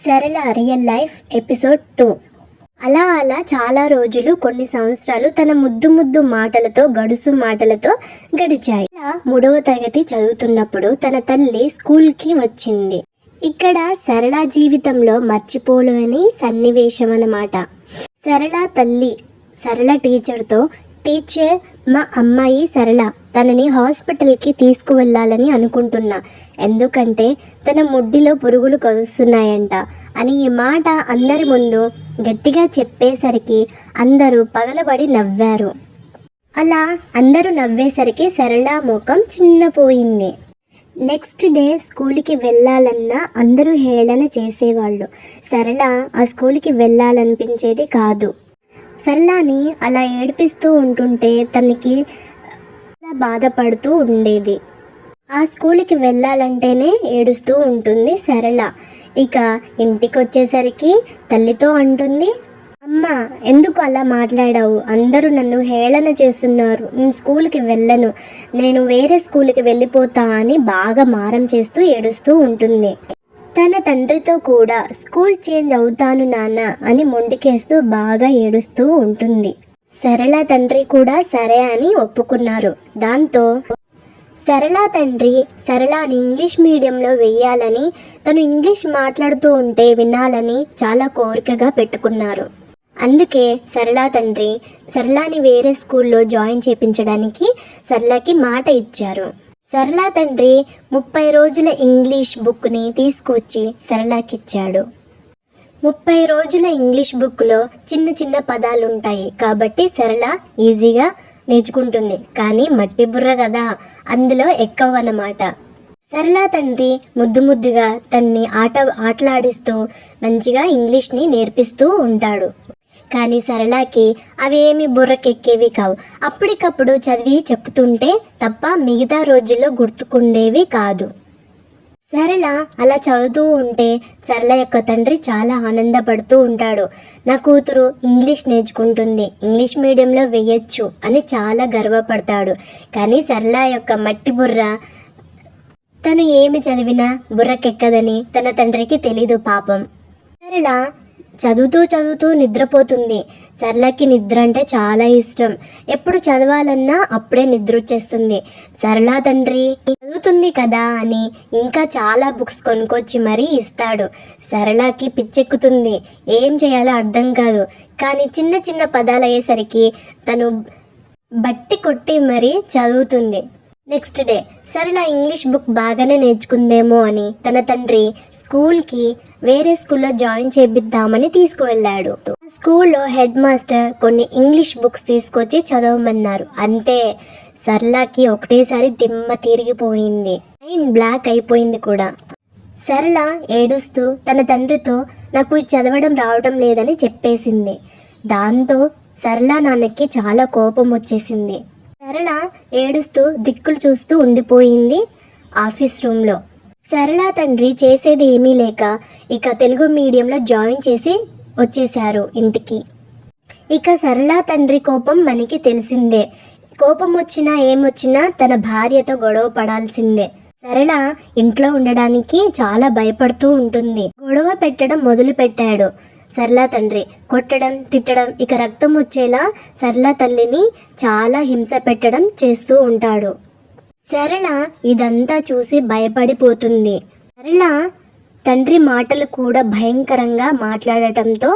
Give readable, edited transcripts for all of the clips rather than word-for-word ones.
సరళ real life episode 2. అలా అలా చాలా రోజులు, కొన్ని సంవత్సరాలు తన ముద్దు ముద్దు మాటలతో, గడుసు మాటలతో గడిచాయి. 3వ తరగతి చదువుతున్నప్పుడు తన తల్లి స్కూల్కి వచ్చింది. ఇక్కడ సరళ జీవితంలో మర్చిపోలేని సన్నివేశం అన్నమాట. సరళ తల్లి సరళ టీచర్తో, టీచర్, మా అమ్మాయి సరళ తనని హాస్పిటల్కి తీసుకువెళ్ళాలని అనుకుంటున్నా, ఎందుకంటే తన ముడ్డిలో పురుగులు కలుస్తున్నాయంట అని ఈ మాట అందరి ముందు గట్టిగా చెప్పేసరికి అందరూ పగలబడి నవ్వారు. అలా అందరూ నవ్వేసరికి సరళ ముఖం చిన్నపోయింది. నెక్స్ట్ డే స్కూల్కి వెళ్ళాలన్నా అందరూ హేళన చేసేవాళ్ళు. సరళ ఆ స్కూల్కి వెళ్ళాలనిపించేది కాదు. సరళని అలా ఏడిపిస్తూ ఉంటుంటే తనకి బాధపడుతూ ఉండేది. ఆ స్కూల్కి వెళ్ళాలంటేనే ఏడుస్తూ ఉంటుంది సరళ. ఇక ఇంటికి వచ్చేసరికి తల్లితో అంటుంది, అమ్మ ఎందుకు అలా మాట్లాడావు? అందరూ నన్ను హేళన చేస్తున్నారు, నేను స్కూల్కి వెళ్ళను, నేను వేరే స్కూల్కి వెళ్ళిపోతా అని బాగా మారం చేస్తూ ఏడుస్తూ ఉంటుంది. తన తండ్రితో కూడా స్కూల్ చేంజ్ అవుతాను నాన్న అని మొండికేస్తూ బాగా ఏడుస్తూ ఉంటుంది. సరళ తండ్రి కూడా సరే అని ఒప్పుకున్నారు. దాంతో సరళ తండ్రి సరళని ఇంగ్లీష్ మీడియంలో వెయ్యాలని, తను ఇంగ్లీష్ మాట్లాడుతూ ఉంటే వినాలని చాలా కోరికగా పెట్టుకున్నారు. అందుకే సరళ తండ్రి సరళని వేరే స్కూల్లో జాయిన్ చేయించడానికి సరళకి మాట ఇచ్చారు. సరళ తండ్రి 30 రోజుల ఇంగ్లీష్ బుక్ని తీసుకొచ్చి సరళకిచ్చాడు. 30 రోజుల ఇంగ్లీష్ బుక్లో చిన్న చిన్న పదాలు ఉంటాయి కాబట్టి సరళ ఈజీగా నేర్చుకుంటుంది. కానీ మట్టి బుర్ర కదా, అందులో ఎక్కవన్నమాట. సరళ తండ్రి ముద్దు ముద్దుగా తన్ని ఆటలాడిస్తూ మంచిగా ఇంగ్లీష్ని నేర్పిస్తూ ఉంటాడు. కానీ సరళకి అవేమి బుర్రకెక్కేవి కావు. అప్పటికప్పుడు చదివి చెప్తుంటే తప్ప మిగతా రోజుల్లో గుర్తుకుండేవి కాదు. సరళ అలా చదువుతూ ఉంటే సరళ యొక్క తండ్రి చాలా ఆనందపడుతూ ఉంటాడు. నా కూతురు ఇంగ్లీష్ నేర్చుకుంటుంది, ఇంగ్లీష్ మీడియంలో వేయచ్చు అని చాలా గర్వపడతాడు. కానీ సరళ యొక్క మట్టి బుర్ర, తను ఏమి చదివినా బుర్రకెక్కదని తన తండ్రికి తెలీదు పాపం. సరళ చదువుతూ నిద్రపోతుంది. సరళకి నిద్ర అంటే చాలా ఇష్టం. ఎప్పుడు చదవాలన్నా అప్పుడే నిద్ర వచ్చేస్తుంది. సరళ తండ్రి చదువుతుంది కదా అని ఇంకా చాలా బుక్స్ కొనుక్కొచ్చి మరీ ఇస్తాడు. సరళకి పిచ్చెక్కుతుంది, ఏం చేయాలో అర్థం కాదు. కానీ చిన్న చిన్న పదాలు అయ్యేసరికి తను బట్టి కొట్టి మరీ చదువుతుంది. నెక్స్ట్ డే సరళ ఇంగ్లీష్ బుక్ బాగానే నేర్చుకుందేమో అని తన తండ్రి స్కూల్కి వేరే స్కూల్లో జాయిన్ చేపిద్దామని తీసుకువెళ్ళాడు. స్కూల్లో హెడ్ మాస్టర్ కొన్ని ఇంగ్లీష్ బుక్స్ తీసుకొచ్చి చదవమన్నారు. అంతే, సరళకి ఒకటేసారి దిమ్మ తిరిగిపోయింది, మైండ్ బ్లాక్ అయిపోయింది కూడా. సరళ ఏడుస్తూ తన తండ్రితో నాకు చదవడం రావడం లేదని చెప్పేసింది. దాంతో సరళ నాన్నకి చాలా కోపం వచ్చేసింది. సరళ ఏడుస్తూ దిక్కులు చూస్తూ ఉండిపోయింది ఆఫీస్ రూమ్లో. సరళ తండ్రి చేసేది ఏమీ లేక ఇక తెలుగు మీడియంలో జాయిన్ చేసి వచ్చేశారు ఇంటికి. ఇక సరళ తండ్రి కోపం మనకి తెలిసిందే. కోపం వచ్చినా ఏమొచ్చినా తన భార్యతో గొడవ పడాల్సిందే. సరళ ఇంట్లో ఉండడానికి చాలా భయపడుతూ ఉంటుంది. గొడవ పెట్టడం మొదలు పెట్టాడు సరళ తండ్రి. కొట్టడం, తిట్టడం, ఇక రక్తం వచ్చేలా సరళ తల్లిని చాలా హింస పెట్టడం చేస్తూ ఉంటాడు. సరళ ఇదంతా చూసి భయపడిపోతుంది. సరళ తండ్రి మాటలు కూడా భయంకరంగా మాట్లాడటంతో,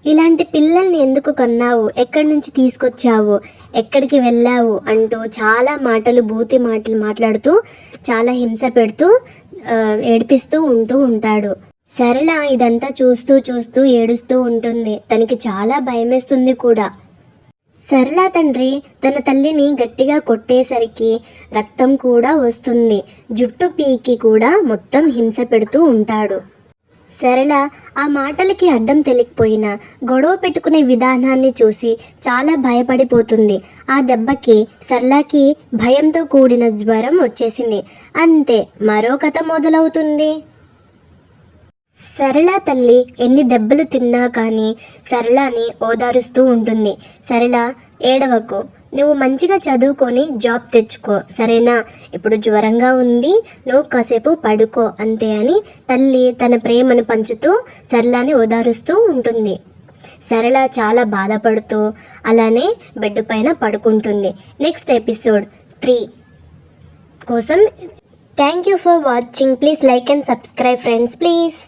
ఇలాంటి పిల్లల్ని ఎందుకు కన్నావు, ఎక్కడి నుంచి తీసుకొచ్చావు, ఎక్కడికి వెళ్ళావు అంటూ చాలా మాటలు, బూతి మాటలు మాట్లాడుతూ చాలా హింస పెడుతూ ఏడిపిస్తూ ఉంటాడు. సరళ ఇదంతా చూస్తూ ఏడుస్తూ ఉంటుంది. తనకి చాలా భయమేస్తుంది కూడా. సరళ తండ్రి తన తల్లిని గట్టిగా కొట్టేసరికి రక్తం కూడా వస్తుంది. జుట్టు పీకి కూడా మొత్తం హింస పెడుతూ ఉంటాడు. సరళ ఆ మాటలకి అర్థం తెలియకపోయినా గొడవ పెట్టుకునే విధానాన్ని చూసి చాలా భయపడిపోతుంది. ఆ దెబ్బకి సరళకి భయంతో కూడిన జ్వరం వచ్చేసింది. అంతే, మరో కథ మొదలవుతుంది. సరళ తల్లి ఎన్ని దెబ్బలు తిన్నా కానీ సరళని ఓదారుస్తూ ఉంటుంది. సరళ ఏడవకు, నువ్వు మంచిగా చదువుకొని జాబ్ తెచ్చుకో, సరేనా? ఇప్పుడు జ్వరంగా ఉంది, నువ్వు కాసేపు పడుకో అంతే అని తల్లి తన ప్రేమను పంచుతూ సరళని ఓదారుస్తూ ఉంటుంది. సరళ చాలా బాధపడుతూ అలానే బెడ్ పైన పడుకుంటుంది. నెక్స్ట్ ఎపిసోడ్ 3 కోసం thank you for watching. Please like and subscribe friends, please.